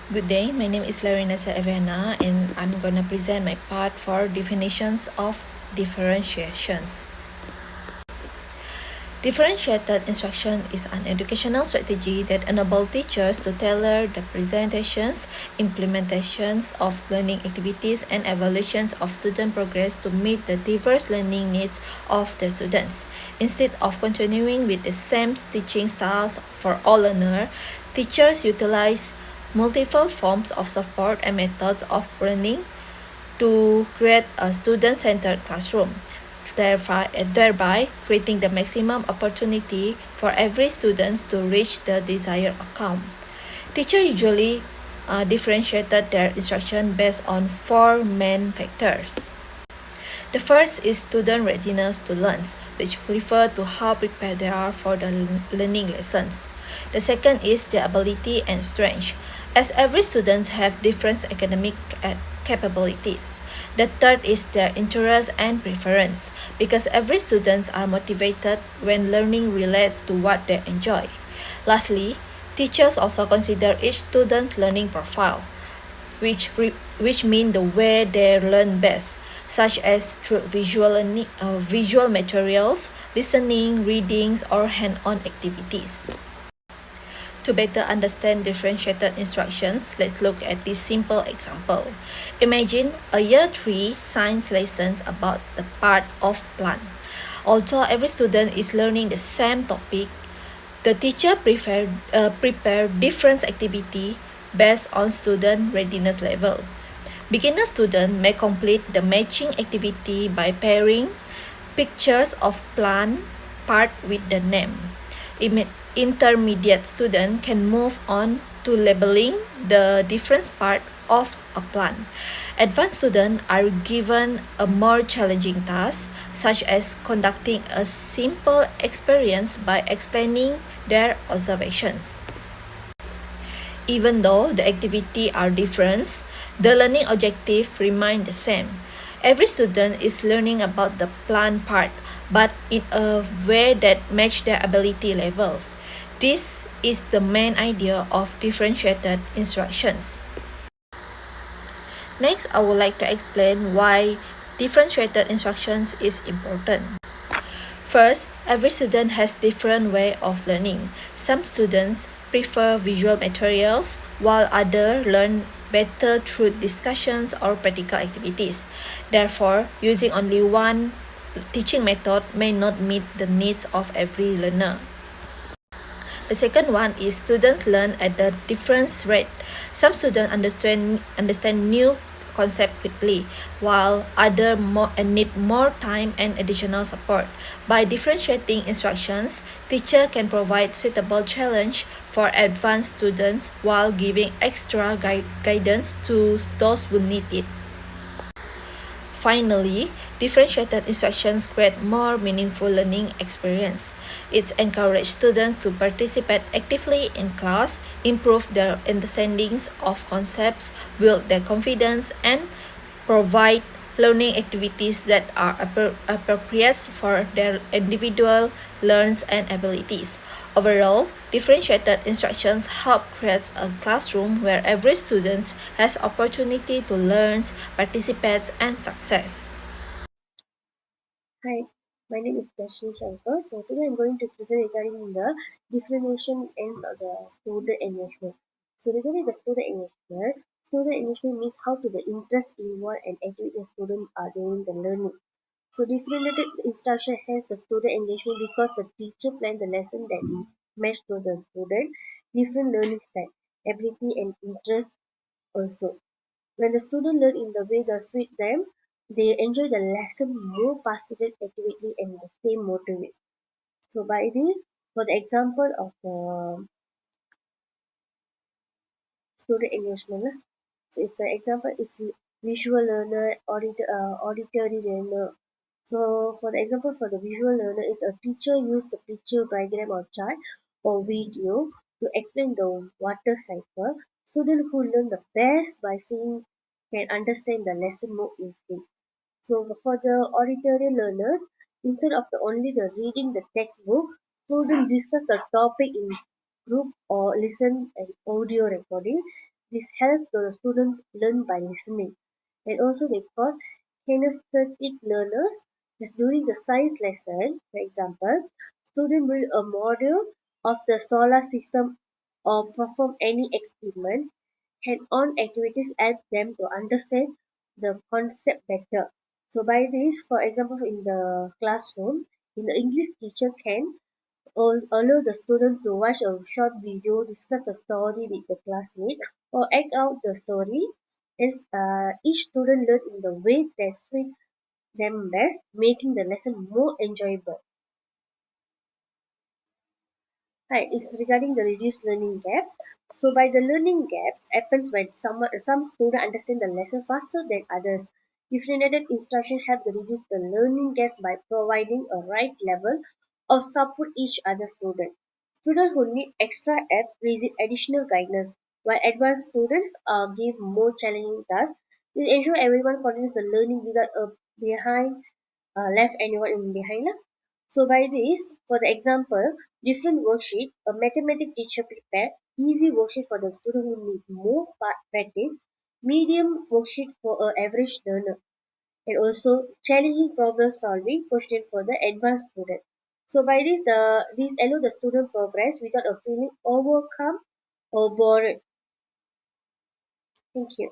Good day, my name is Larina Evana and I'm gonna present my part for definitions of differentiations. Differentiated instruction is an educational strategy that enables teachers to tailor the presentations, implementations of learning activities, and evaluations of student progress to meet the diverse learning needs of the students. Instead of continuing with the same teaching styles for all learners, teachers utilize multiple forms of support and methods of learning to create a student-centered classroom, thereby creating the maximum opportunity for every student to reach the desired outcome. Teachers usually differentiated their instruction based on four main factors. The first is student readiness to learn, which refer to how prepared they are for the learning lessons. The second is their ability and strength, as every student have different academic capabilities. The third is their interest and preference, because every students are motivated when learning relates to what they enjoy. Lastly, teachers also consider each student's learning profile, which mean the way they learn best, such as through visual materials, listening, readings, or hand-on activities. To better understand differentiated instructions, let's look at this simple example. Imagine a year 3 science lessons about the part of plant. Although every student is learning the same topic, the teacher prepare different activity based on student readiness level. Beginner student may complete the matching activity by pairing pictures of plant part with the name. Intermediate student can move on to labeling the different part of a plant. Advanced students are given a more challenging task, such as conducting a simple experience by explaining their observations. Even though the activities are different, the learning objective remains the same. Every student is learning about the plant part, but in a way that matches their ability levels. This is the main idea of differentiated instructions. Next, I would like to explain why differentiated instructions is important. First, every student has different way of learning. Some students prefer visual materials, while others learn better through discussions or practical activities. Therefore, using only one teaching method may not meet the needs of every learner. The second one is students learn at a different rate. Some students understand new concept quickly, while others need more time and additional support. By differentiating instructions, teacher can provide suitable challenge for advanced students while giving extra guidance to those who need it. Finally, differentiated instructions create more meaningful learning experience. It encourages students to participate actively in class, improve their understandings of concepts, build their confidence, and provide learning activities that are appropriate for their individual learns and abilities. Overall, differentiated instructions help create a classroom where every student has opportunity to learn, participate, and success. Hi, my name is Dashi Shankar. So today I'm going to present regarding the differentiation ends of the student engagement. So regarding the student engagement means how to the interest involved and activity students are doing the learning. So differentiated instruction has the student engagement because the teacher planned the lesson that match to the student different learning style, ability and interest also. When the student learn in the way that suit them, they enjoy the lesson more participated actively and stay motivated. So by this, for the example of the student engagement, so is the example is visual learner, auditory learner. So for the example for the visual learner is a teacher use the picture, diagram or chart or video to explain the water cycle. Students who learn the best by seeing can understand the lesson more easily. So for the auditory learners, instead of only the reading the textbook, students discuss the topic in group or listen an audio recording. This helps the student learn by listening. And also they call kinesthetic learners. Is during the science lesson, for example, student build a model of the solar system or perform any experiment. Hand-on activities help them to understand the concept better. So by this, for example, in the classroom, in the English teacher can allow the student to watch a short video, discuss the story with the classmate, or act out the story. Is each student learn in the way that suits them best, making the lesson more enjoyable. Hi, it's regarding the reduced learning gap. So by the learning gaps happens when some students understand the lesson faster than others. Differentiated instruction helps to reduce the learning gaps by providing a right level of support each other student. Students who need extra help receive additional guidance, while advanced students are given more challenging tasks. This ensure everyone continues the learning without a behind left anyone in behind. Lah. So by this, for the example, different worksheet, a mathematics teacher prepared easy worksheet for the student who need more practice, medium worksheet for an average learner, and also challenging problem solving question for the advanced student. So by this, this allow the student progress without a feeling overcome or bored. Thank you.